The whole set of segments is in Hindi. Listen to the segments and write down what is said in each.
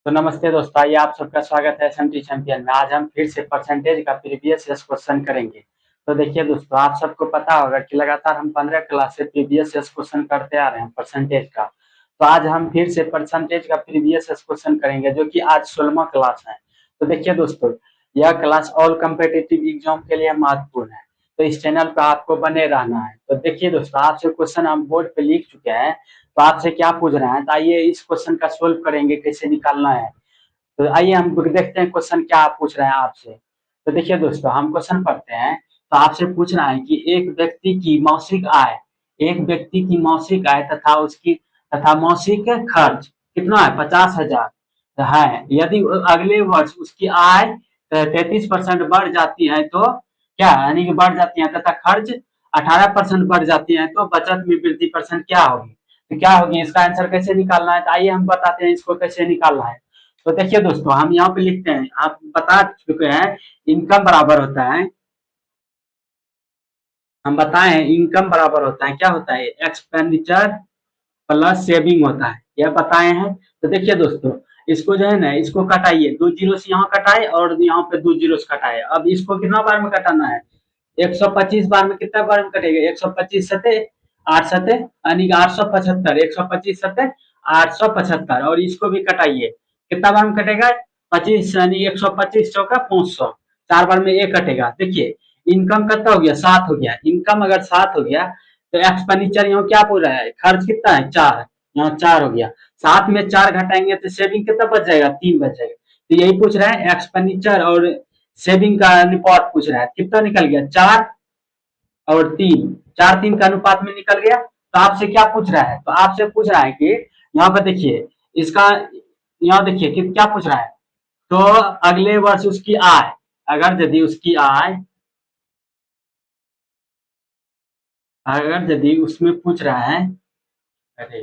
तो नमस्ते दोस्तों, आइए आप सबका स्वागत है एसएमटी चैंपियन में। आज हम फिर से परसेंटेज का प्रीवियस ईयर क्वेश्चन करेंगे। तो देखिए दोस्तों, आप सबको पता होगा कि लगातार हम 15 क्लास से प्रीवियस ईयर क्वेश्चन करते आ रहे हैं परसेंटेज का। तो आज हम फिर से परसेंटेज का प्रीवियस ईयर क्वेश्चन करेंगे, जो कि आज 16वां क्लास है। तो देखिए दोस्तों, यह क्लास ऑल कम्पिटिटिव एग्जाम के लिए महत्वपूर्ण है, तो इस चैनल पर आपको बने रहना है। तो देखिए दोस्तों, आपसे क्वेश्चन हम बोर्ड पे लिख चुके हैं, तो आपसे क्या पूछ रहे हैं, तो आइए इस क्वेश्चन का सोल्व करेंगे, कैसे निकालना है। तो आइए हम देखते हैं क्वेश्चन क्या पूछ रहे हैं आपसे। तो देखिए दोस्तों, हम क्वेश्चन पढ़ते हैं। तो आपसे पूछ रहा है कि एक व्यक्ति की मासिक आय तथा मासिक खर्च कितना है, 50,000 है। यदि अगले वर्ष उसकी आय 33% बढ़ जाती है तो क्या, यानी कि बढ़ जाती है तथा खर्च 18% बढ़ जाती है, तो बचत में वृद्धि परसेंट क्या होगी। तो क्या होगी, इसका आंसर कैसे निकालना है, तो आइए हम बताते हैं इसको कैसे निकालना है। तो देखिए दोस्तों, हम यहाँ पे लिखते हैं, आप बता चुके हैं इनकम बराबर होता है, हम बताए हैं इनकम बराबर होता है, क्या होता है, एक्सपेंडिचर प्लस सेविंग होता है, यह बताए हैं। तो देखिए दोस्तों, इसको जो है ना, इसको कटाइए, 2 जीरो से यहाँ कटाए और यहाँ पे 2 जीरो से कटाए। अब इसको कितना बार में कटाना है, 125 बार में। कितना बार में कटेगा, 125 सते 8 सते यानी कि 875, 125 सते 875। और इसको भी कटाइए, कितना बार में कटेगा, 25 यानी 125 चौका 500, 4 बार में एक कटेगा। देखिए इनकम कितना हो गया, 7 हो गया। इनकम अगर 7 हो गया तो एक्सपेंडिचर यहाँ क्या बोल रहा है, खर्च कितना है, 4, यहाँ 4 हो गया। 7 में 4 घटाएंगे तो सेविंग कितना बच जाएगा, 3 बच जाएगा। तो यही पूछ रहा है, एक्सपेंडिचर और सेविंग का अनुपात पूछ रहा है, कितना निकल गया, 4 और 3, 4 3 का अनुपात में निकल गया। तो आपसे क्या पूछ रहा है, तो आपसे पूछ रहा है कि यहाँ पर देखिए इसका, यहाँ देखिए कि क्या पूछ रहा है, तो अगले वर्ष उसकी आय, अगर यदि उसकी आय, अगर यदि उसमें पूछ रहा है, अरे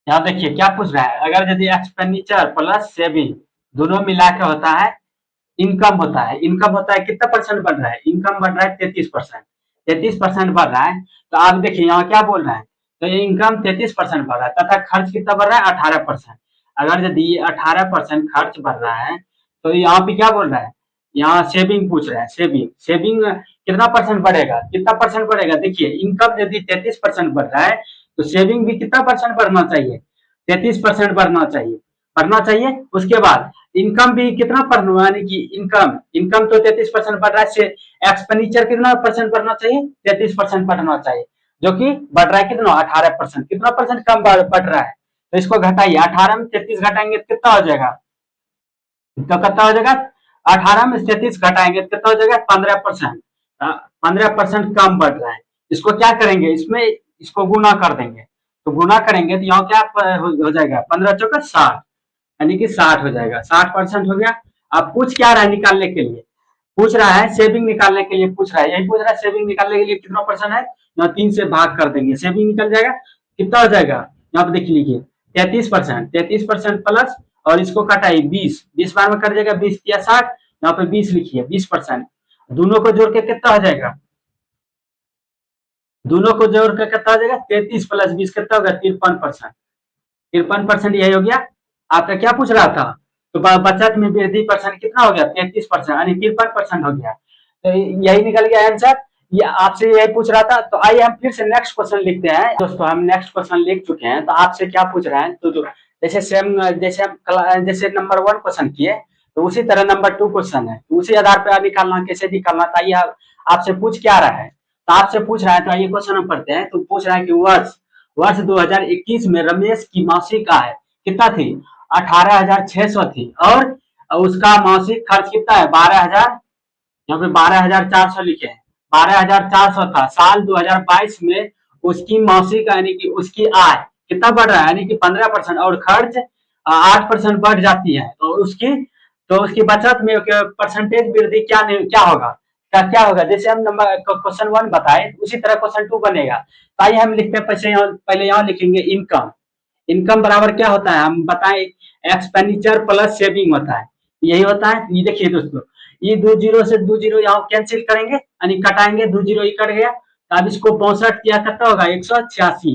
यहाँ देखिए क्या पूछ रहा है, अगर यदि एक्सपेंडिचर प्लस सेविंग दोनों मिला के होता है, इनकम होता है, इनकम होता है कितना परसेंट बढ़ रहा है, इनकम बढ़ रहा है 33%, 33% बढ़ रहा है। तो आप देखिए यहाँ क्या बोल रहा है, तो ये इनकम 33% बढ़ रहा है तथा खर्च कितना बढ़ रहा है, 18%। अगर यदि ये 18% खर्च बढ़ रहा है, तो यहाँ पे क्या बोल रहा है, यहाँ सेविंग पूछ रहा है, सेविंग सेविंग कितना परसेंट बढ़ेगा, कितना परसेंट बढ़ेगा। देखिए इनकम यदि 33% बढ़ रहा है, तो सेविंग भी कितना परसेंट बढ़ना चाहिए, 33% बढ़ना चाहिए, बढ़ना चाहिए। उसके बाद इनकम भी कितना बढ़ना, यानी कि इनकम इनकम तो 33% बढ़ रहा है, एक्सपेंडिचर कितना परसेंट बढ़ना चाहिए, 33% बढ़ना चाहिए, जो कि बढ़ रहा है कितना, 18%, कितना परसेंट कम बढ़ रहा है। तो इसको घटाइए, 18 में 33 घटाएंगे तो कितना हो जाएगा, तो कितना हो जाएगा, 18 में 33 घटाएंगे तो कितना हो जाएगा, 15%, 15% कम बढ़ रहा है। इसको क्या करेंगे, इसमें इसको गुना कर देंगे, तो गुना करेंगे तो यहाँ क्या हो जाएगा, 15 चौका 60, यानी कि 60 हो जाएगा, 60% हो गया। अब पूछ क्या रहा है निकालने के लिए, पूछ रहा है सेविंग निकालने के लिए पूछ रहा है, यही पूछ रहा है सेविंग निकालने के लिए कितना परसेंट है, यहाँ 3 से भाग कर देंगे, सेविंग निकल जाएगा, कितना हो जाएगा, यहाँ पे देख लीजिए 33%, 33% प्लस, और इसको काटाई 20, 20 बार में कट जाएगा, 20 या 60, यहाँ पे 20 लिखिए, 20%, दोनों को जोड़ के कितना हो जाएगा, दोनों को जोड़ के कितना हो जाएगा, 33 प्लस 20 कितना होगा, 53%, 53% यही हो गया। आपका क्या पूछ रहा था, तो बचत में वृद्धि परसेंट कितना हो गया, 33%, यानी 53% हो गया। तो यही निकल गया आंसर, ये आपसे यही पूछ रहा था। तो आइए हम फिर से नेक्स्ट क्वेश्चन लिखते हैं। दोस्तों हम नेक्स्ट क्वेश्चन लिख चुके हैं, तो आपसे क्या पूछ रहे हैं, तो जो जैसे सेम जैसे हम जैसे नंबर 1 क्वेश्चन किए, तो उसी तरह नंबर 2 क्वेश्चन है, तो उसी आधार पर निकालना, कैसे निकालना, तो आइए आपसे पूछ क्या रहा है, तो आपसे पूछ रहा है, तो आइए क्वेश्चन हम पढ़ते हैं। तो पूछ रहा है कि वर्ष वर्ष 2021 में रमेश की मासिक आय कितना थी, 18,600 थी, और उसका मासिक खर्च कितना है, 12,000, यहाँ पे 12,400 लिखे हैं, 12,400 था। साल 2022 में उसकी मासिक यानी कि उसकी आय कितना बढ़ रहा है, यानी कि 15%, और खर्च 8% बढ़ जाती है, तो उसकी बचत में परसेंटेज वृद्धि क्या क्या होगा, क्या क्या होगा, जैसे हम नंबर क्वेश्चन 1 बताए उसी तरह क्वेश्चन 2 बनेगा। तो आइए हम लिखते हैं, पहले यहाँ लिखेंगे इनकम। इनकम बराबर क्या होता है हम बताएं, एक्सपेंडिचर प्लस सेविंग होता है, यही होता है। ये देखिए दोस्तों, ये 2 जीरो से 2 जीरो यहाँ कैंसिल करेंगे यानी कटाएंगे, 2 जीरो ही कट गया। तो अब इसको 62 किया कितना होगा 186,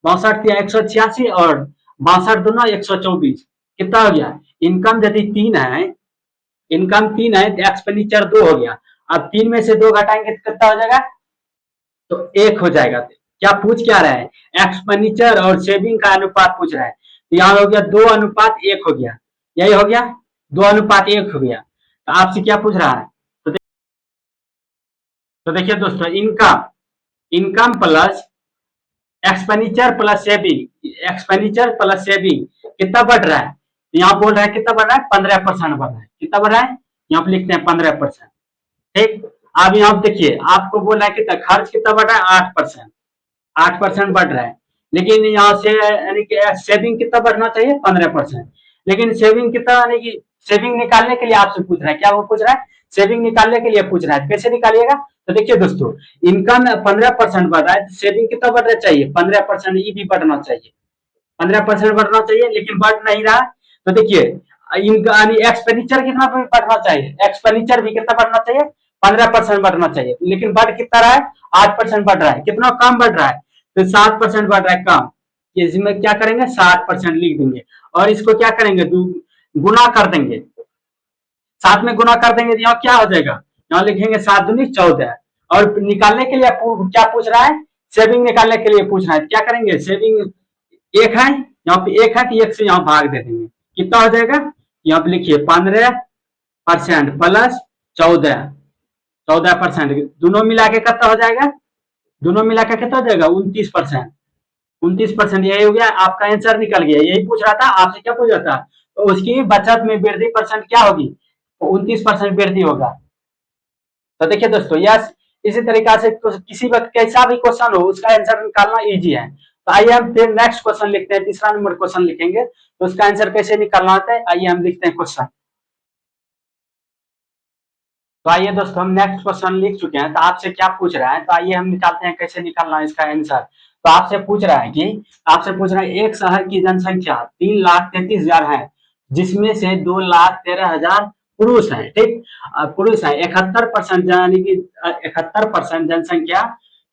62 किया 186 और 62 दूना 124, कितना हो गया। इनकम यदि 3 है, इनकम 3 है तो एक्सपेंडिचर 2 हो गया। अब 3 में से 2 घटाएंगे तो कितना हो जाएगा, तो 1 हो जाएगा। क्या पूछ क्या रहा है, एक्सपेंडिचर और सेविंग का अनुपात पूछ रहा है। तो यहाँ हो गया 2:1 हो गया, यही हो गया 2:1 हो गया। तो आपसे क्या पूछ रहा है, तो देखिए दोस्तों, income, income plus expenditure plus saving, expenditure plus saving कितना बढ़ रहा है। तो यहाँ बोल रहा है कितना बढ़ रहा है, 15% बढ़ रहा है। कितना बढ़ रहा है, यहाँ पे लिखते हैं 15%। ठीक, अब यहाँ देखिए आपको बोल रहा है कितना खर्च कितना बढ़ रहा है, 8%, 8% बढ़ रहा है। लेकिन यहाँ से यानी कि सेविंग कितना बढ़ना चाहिए, 15%। लेकिन सेविंग कितना, यानी कि सेविंग निकालने के लिए आपसे पूछ रहा है, क्या वो पूछ रहा है, सेविंग निकालने के लिए पूछ रहा है। कैसे निकालिएगा, तो देखिए दोस्तों, इनकम 15% बढ़ रहा है, सेविंग कितना बढ़ना चाहिए, 15%, ये भी बढ़ना चाहिए, 15% बढ़ना चाहिए, लेकिन बढ़ नहीं रहा। तो देखिए इनका एक्सपेंडिचर कितना बढ़ना चाहिए, एक्सपेंडिचर भी कितना बढ़ना चाहिए, 15% बढ़ना चाहिए। लेकिन बढ़ कितना रहा है, 8% बढ़ रहा है। कितना कम बढ़ रहा है, तो 7% बढ़ रहा है कम। इसमें क्या करेंगे, 7% लिख देंगे और इसको क्या करेंगे, गुना कर देंगे, 7 में गुना कर देंगे तो यहाँ क्या हो जाएगा, यहाँ लिखेंगे 7 दूनी 14। और निकालने के लिए क्या पूछ रहा है, सेविंग निकालने के लिए पूछ रहा है। क्या करेंगे, सेविंग 1 है, यहाँ पे 1 है तो 1 से यहाँ भाग दे देंगे, कितना हो जाएगा, यहाँ पे लिखिए 15% प्लस 14, 14%, दोनों मिला के कितना हो जाएगा, दोनों मिला के कितना हो जाएगा 29%, 29%। यही हो गया आपका आंसर निकल गया। यही पूछ रहा था आपसे, क्या पूछ रहा था, तो उसकी बचत में वृद्धि परसेंट क्या होगी, तो 29% वृद्धि होगा। तो देखिए दोस्तों, यस, इसी तरीका से किसी वक्त कैसा भी क्वेश्चन हो उसका आंसर निकालना इजी है। तो आइए हम फिर नेक्स्ट क्वेश्चन लिखते हैं, तीसरा नंबर क्वेश्चन लिखेंगे, तो उसका आंसर कैसे निकालना होता है। आइए हम लिखते हैं क्वेश्चन। तो आइए दोस्तों, हम नेक्स्ट क्वेश्चन लिख चुके हैं। तो आपसे क्या पूछ रहा है, तो आइए हम निकालते हैं कैसे निकालना है इसका आंसर। तो आपसे पूछ रहा है कि, आपसे पूछ रहा है एक शहर की जनसंख्या 3,33,000 है, जिसमें से 2,13,000 पुरुष है। ठीक, पुरुष है, 71% यानी कि 71% जनसंख्या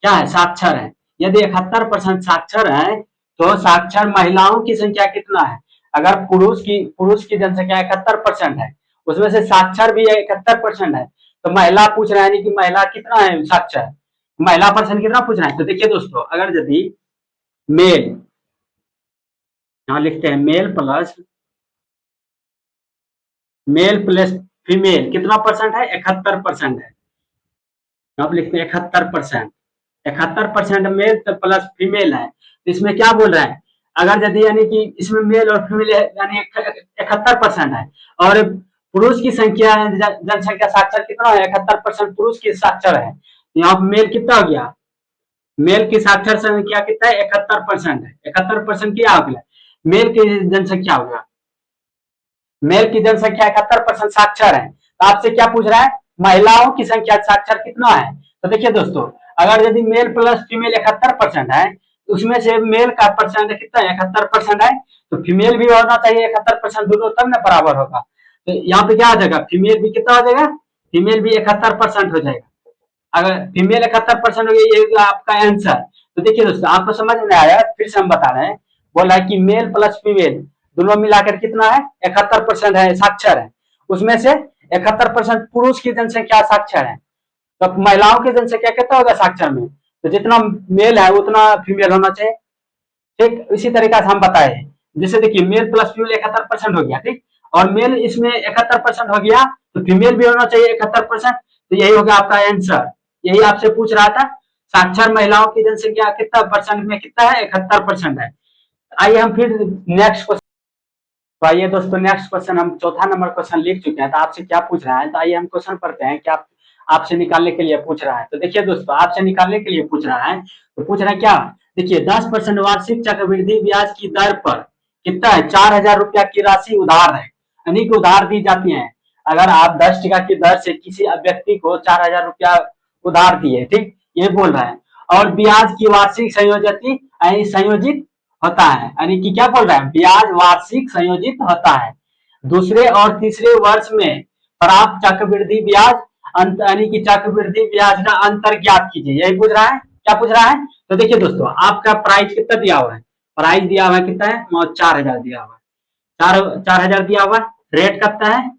क्या है, साक्षर है। यदि 71% साक्षर है तो साक्षर महिलाओं की संख्या कितना है। अगर पुरुष की जनसंख्या 71% है, उसमें से साक्षर भी 71% है, तो महिला पूछ रहा है, यानी कि महिला कितना है साक्षर, महिला परसेंट कितना पूछ रहा है। तो देखिए दोस्तों, अगर यदि मेल, यहां लिखते हैं मेल प्लस फीमेल कितना परसेंट है, 71% है। आप लिखते हैं 71%, 71% मेल प्लस फीमेल है। तो इसमें क्या बोल रहा है, अगर यदि यानी कि इसमें मेल और फीमेल यानी 71% है, और पुरुष की संख्या जनसंख्या साक्षर कितना है, 71% पुरुष की साक्षर है। यहाँ मेल कितना हो गया, मेल की साक्षर संख्या कितना है, 71% है। 71% क्या हो गया, मेल की जनसंख्या हो गया, मेल की जनसंख्या 71% साक्षर है। तो आपसे क्या पूछ रहा है, महिलाओं की संख्या साक्षर कितना है। तो देखिए दोस्तों, अगर यदि मेल प्लस फीमेल 71% है, तो उसमें से मेल का परसेंट कितना है, 71% है, तो फीमेल भी होना चाहिए 71%, दोनों तब ना बराबर होगा। तो यहाँ पे क्या हो जाएगा, फीमेल भी कितना हो जाएगा, फीमेल भी 71% हो जाएगा। अगर फीमेल 71% हो गई, ये आपका आंसर। तो देखिए दोस्तों, आपको समझ में आया, फिर से हम बता रहे हैं। बोला है कि मेल प्लस फीमेल दोनों मिलाकर कितना है, 71% है, साक्षर है। उसमें से 71% पुरुष की जनसंख्या साक्षर है, तो महिलाओं की जनसंख्या कितना होगा साक्षर में, तो जितना मेल है उतना फीमेल होना चाहिए। ठीक, इसी तरीका से हम बताए, जैसे देखिए मेल प्लस फीमेल 71% हो गया, ठीक, और मेल इसमें 71% हो गया, तो फीमेल भी होना चाहिए 71%। तो यही होगा आपका आंसर। यही आपसे पूछ रहा था, साक्षर महिलाओं की जनसंख्या कितना परसेंट में कितना है, 71% है। आइए हम फिर नेक्स्ट क्वेश्चन। तो आइए दोस्तों, नेक्स्ट क्वेश्चन, हम चौथा नंबर क्वेश्चन लिख चुके हैं। तो आपसे क्या पूछ रहा है, तो आइए हम क्वेश्चन पढ़ते हैं, क्या आपसे निकालने के लिए पूछ रहा है। तो देखिए दोस्तों, आपसे निकालने के लिए पूछ रहा है, तो पूछ रहा है क्या, देखिए 10% वार्षिक चक्रवृद्धि ब्याज की दर पर कितना है, 4,000 रुपया की राशि उधार है, यानी कि उधार दी जाती है। अगर आप 10 टका की दर से किसी व्यक्ति को 4,000 रुपया उधार दिए, ठीक, ये बोल रहा है। और ब्याज की वार्षिक संयोजित संयोजित होता है, यानी कि क्या बोल रहा है, ब्याज वार्षिक संयोजित होता है। दूसरे और तीसरे वर्ष में प्राप्त चक्रवृद्धि ब्याज यानी कि चक्रवृद्धि ब्याज का अंतर ज्ञात कीजिए, यही पूछ रहा है। क्या पूछ रहा है? तो देखिए दोस्तों, आपका प्राइस कितना दिया हुआ है, प्राइस दिया हुआ है कितना है, 4,000 दिया हुआ है, 4,000 दिया हुआ है। रेट कितना है,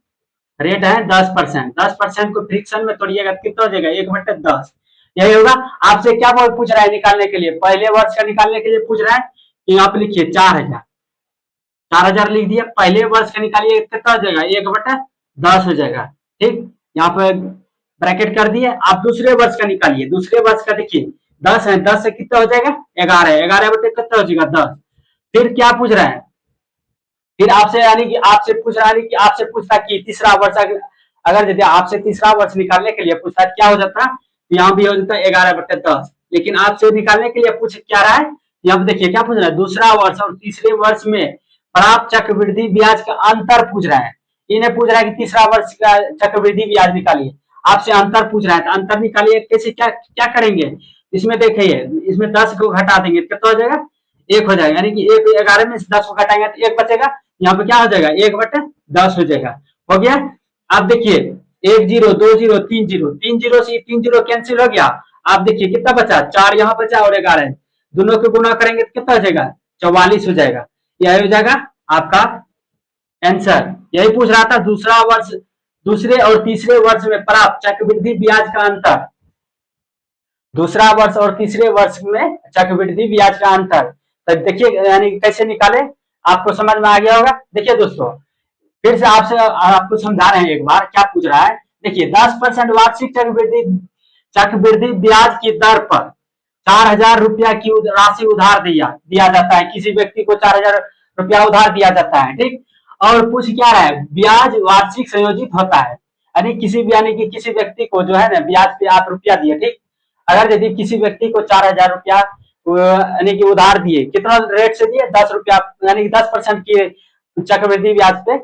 रेट है 10%। 10% को फ्रिक्शन में तोड़िएगा तो कितना हो जाएगा, 1/10, यही होगा। आपसे क्या पूछ रहा है निकालने के लिए, पहले वर्ष का निकालने के लिए पूछ रहा है कि यहाँ पे लिखिए 4,000, 4,000 लिख दिया। पहले वर्ष का निकालिए कितना हो जाएगा, 1/10 हो जाएगा, ठीक। यहाँ पे ब्रैकेट कर दिए। आप दूसरे वर्ष का निकालिए, दूसरे वर्ष का देखिए 10 है, 10 से कितना हो जाएगा, 11, 11 बटे कितना हो जाएगा, 10। फिर क्या पूछ रहा है, फिर आपसे यानी कि आपसे पूछ रहा है कि आपसे पूछता कि तीसरा वर्ष अगर यदि आपसे तीसरा वर्ष निकालने के लिए पूछता क्या हो जाता, तो यहाँ भी हो जाता है 11/10। लेकिन आपसे निकालने के लिए पूछ क्या रहा है, यहाँ पे देखिए क्या पूछ रहा है, दूसरा वर्ष और तीसरे वर्ष में प्राप्त चक्रवृद्धि ब्याज का अंतर पूछ रहा है। इन्हें पूछ रहा है कि तीसरा वर्ष का चक्रवृद्धि ब्याज निकालिए, आपसे अंतर पूछ रहा है, तो अंतर निकालिए कैसे, क्या क्या करेंगे, इसमें देखिए, इसमें 10 को घटा देंगे कितना हो जाएगा, 1 हो जाएगा, यानी कि 11 में 10 को घटाएंगे तो 1 बचेगा, यहाँ पे क्या हो जाएगा, 1/10 हो जाएगा। हो गया। आप देखिए 1 0 2 0 3 0, 3 0 से 3 0 कैंसिल हो गया। आप देखिए कितना बचा, 4 यहाँ बचा और 11, दोनों को गुना करेंगे तो कितना हो जाएगा, 44 हो जाएगा। यही हो जाएगा आपका आंसर। यही पूछ रहा था, दूसरा वर्ष, दूसरे और तीसरे वर्ष में प्राप्त चक्रवृद्धि ब्याज का अंतर, दूसरा वर्ष और तीसरे वर्ष में चक्रवृद्धि ब्याज का अंतर। तो देखिए यानी कैसे निकाले, आपको समझ में आ गया होगा। देखिए दोस्तों, फिर से आपसे आपको समझा रहे हैं एक बार, क्या पूछ रहा है, देखिए 10% वार्षिक चक्रवृद्धि ब्याज की दर पर 4,000 रुपया की राशि उधार दिया जाता है, किसी व्यक्ति को 4,000 रुपया उधार दिया जाता है, ठीक। और पूछ क्या रहा है, ब्याज वार्षिक संयोजित होता है, यानी कि किसी व्यक्ति को जो है ना ब्याज पे आप रुपया दिए, ठीक। अगर यदि किसी व्यक्ति को 4,000 रुपया यानी कि उधार दिए, कितना रेट से दिए, 10 रुपया, यानी कि 10% की चक्रवृद्धि ब्याज पे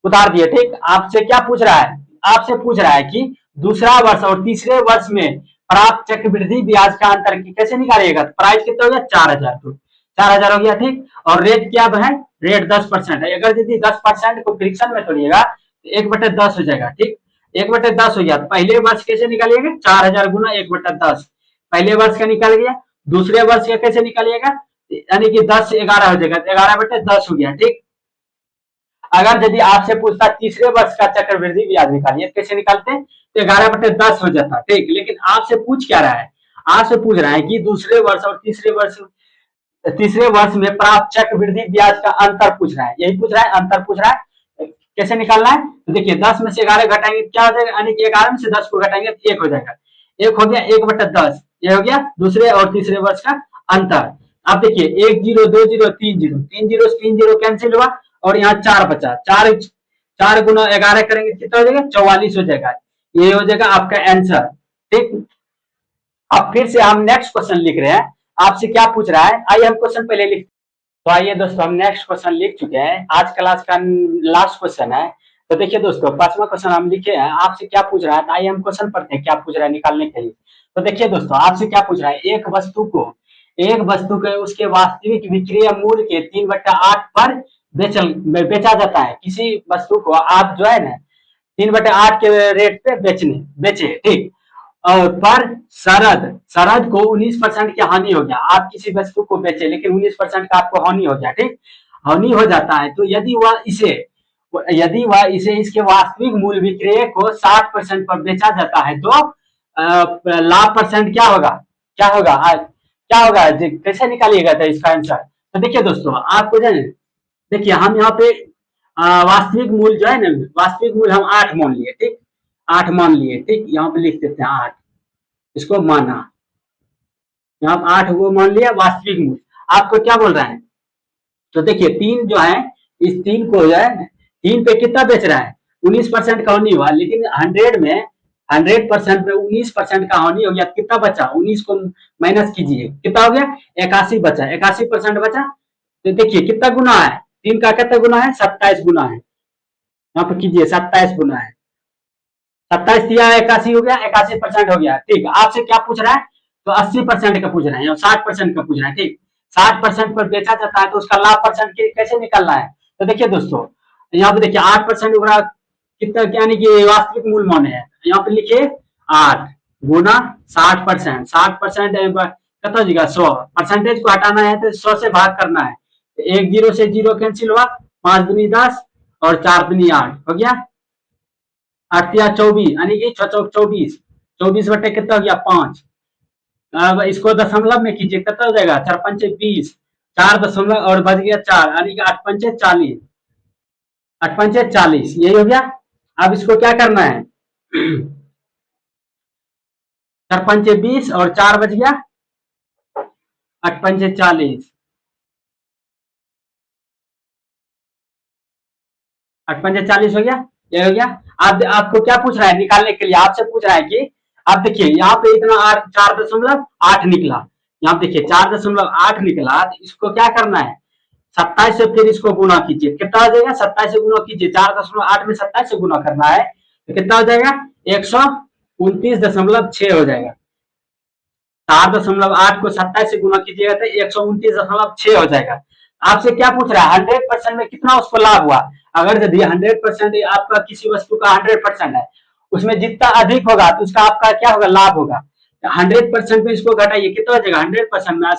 उधार दिए, ठीक। आपसे क्या पूछ रहा है, आपसे पूछ रहा है कि दूसरा वर्ष और तीसरे वर्ष में प्राप्त चक्रवृद्धि ब्याज का अंतर कैसे निकालिएगा, प्राइस कितना हो गया, 4,000, तो 4,000 हो गया, ठीक। और रेट क्या है, रेट 10% है। अगर यदि 10% को फ्रिक्शन में तोड़िएगा तो 1/10 हो जाएगा, ठीक। 1/10 हो गया। पहले वर्ष कैसे निकालिएगा, 4,000 गुना 1/10, पहले वर्ष का निकल गया। दूसरे वर्ष का कैसे निकालिएगा, यानी कि 10 से 11 हो जाएगा, 11/10 हो गया, ठीक। अगर यदि आपसे पूछता तीसरे वर्ष का चक्रवृद्धि ब्याज निकालिए, कैसे निकालते हैं, तो 11/10 हो जाता, ठीक। लेकिन आपसे पूछ क्या रहा है, आपसे पूछ रहा है कि दूसरे वर्ष और तीसरे वर्ष में प्राप्त चक्रवृद्धि ब्याज का अंतर पूछ रहा है, यही पूछ रहा है, अंतर पूछ रहा है। कैसे निकालना है, तो देखिए 10 में से 11 घटाएंगे क्या हो जाएगा, यानी कि 11 में से 10 को घटाएंगे तो 1 हो जाएगा, 1 हो गया, 1/10, ये हो गया दूसरे और तीसरे वर्ष का अंतर। अब देखिए 1 0 2 0 3 0, 3 0 कैंसिल हुआ और यहाँ 4 बचा, 4 4 गुना 11 करेंगे कितना हो जाएगा, 44 हो जाएगा। ये हो जाएगा आपका आंसर, ठीक। अब फिर से हम नेक्स्ट क्वेश्चन लिख रहे हैं, आपसे क्या पूछ रहा है, आइए हम क्वेश्चन पहले लिख। तो आइए दोस्तों, हम नेक्स्ट क्वेश्चन लिख चुके हैं, आज क्लास का लास्ट क्वेश्चन है। तो देखिए दोस्तों, 5वां क्वेश्चन हम लिखे हैं, आपसे क्या पूछ रहा है, तो आइए हम क्वेश्चन पढ़ते हैं क्या पूछ रहा है निकालने के लिए। तो देखिए दोस्तों, आपसे क्या पूछ रहा है, एक वस्तु के उसके वास्तविक विक्रय मूल्य के 3/8 पर बेचा जाता है। किसी वस्तु को आप जो है ना 3/8 के रेट पे बेचे, ठीक। और पर शरद को 19% की हानि हो गया, आप किसी वस्तु को बेचे लेकिन 19% का आपको हानि हो गया, ठीक। हानि हो जाता है तो यदि वह इसे इसके वास्तविक मूल्य विक्रय को 60% पर बेचा जाता है तो लाभ परसेंट क्या होगा, क्या होगा कैसे निकालिएगा था इसका आंसर। तो देखिए दोस्तों, आपको जो है, देखिए हम यहाँ पे वास्तविक मूल्य जो है ना, वास्तविक मूल्य हम 8 मान लिए, ठीक, 8 मान लिए, ठीक। यहाँ पे लिख देते हैं 8, इसको माना, यहाँ 8 वो मान लिया वास्तविक मूल्य। आपको क्या बोल रहा है, तो देखिए 3 जो है, इस 3 को जो है 3 पे कितना बेच रहा है, 19% का हानि हुआ, लेकिन 100% में 19% का हानि हो गया, कितना बचा, 19 को माइनस कीजिए कितना हो गया, 81 बचा, 81% बचा। तो देखिए कितना गुना है, 3 का कितना गुना है, 27 गुना है, यहाँ पे कीजिए 27 गुना है, 27 दिया है 81 हो गया, 81% हो गया। ठीक, आपसे क्या पूछ रहा है, तो 80% का पूछ रहा है, 60% का पूछ रहा है। ठीक, 60% पर बेचा जाता है तो उसका लाभ परसेंट कैसे निकलना है। तो देखिए दोस्तों, यहाँ पे देखिए 8% उभरा कितना, यानी कि वास्तविक मूल्य मान है, यहाँ पे लिखिए 8 गुना 60%, 60% कितना जगह 100, परसेंटेज को हटाना है तो 100 से भाग करना है। तो एक जीरो से जीरो कैंसिल हुआ, 5 दूनी 10 और 4 दूनी 8 हो गया, 8 या 24 यानी कि 24, 24 बटे कितना हो गया 5। अब इसको दशमलव में कीजिए, कितना हो जाएगा 4 पंचे 20, 4 दशमलव और बच गया 4, यानी कि 8 पंचे 40, 8 पंचे 40, यही हो गया। अब इसको क्या करना है 4 पंचे 20 और 4 बच गया 8 पंचे 40, 8 पंचे 40 हो गया, ये हो गया। आपको क्या पूछ रहा है निकालने के लिए, आपसे पूछ रहा है कि आप देखिए यहाँ पे इतना 4.8 निकला, यहाँ पे देखिए 4.8 निकला, तो इसको क्या करना है 27 से फिर इसको गुना कीजिए, कितना हो जाएगा 27 से गुना कीजिए, 4.8 में 27 से गुना करना है तो कितना हो जाएगा 129.6 हो जाएगा। 4.8 को 27 से गुना कीजिएगा तो 129.6 हो जाएगा। आपसे क्या पूछ रहा है 100% में कितना उसको लाभ हुआ। अगर यदि 100% आपका किसी वस्तु का 100% है, उसमें जितना अधिक होगा तो उसका आपका क्या होगा लाभ होगा। 100% में इसको घटाइए, कितना बचेगा 100% में,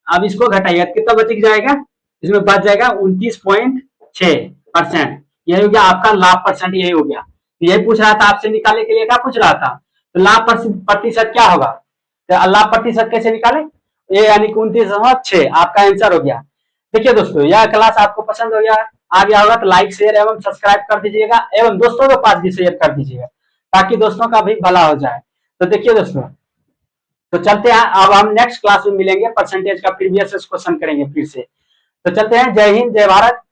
अब इसको घटाइए कितना बच जाएगा, इसमें बच जाएगा 29.6%। यही हो गया आपका लाभ परसेंट, यही हो गया। यही पूछ रहा था आपसे निकालने के लिए, क्या पूछ रहा था, तो लाभ प्रतिशत क्या होगा, तो लाभ प्रतिशत कैसे निकाले, ये यानी कि 29.6 आपका आंसर हो गया। देखिए दोस्तों, यह क्लास आपको पसंद हो गया, आ गया होगा तो लाइक शेयर एवं सब्सक्राइब कर दीजिएगा एवं दोस्तों के पास भी शेयर कर दीजिएगा ताकि दोस्तों का भी भला हो जाए। तो देखिए दोस्तों, तो चलते हैं, अब हम नेक्स्ट क्लास में मिलेंगे, परसेंटेज का प्रीवियस क्वेश्चन करेंगे फिर से। तो चलते हैं, जय हिंद जय भारत।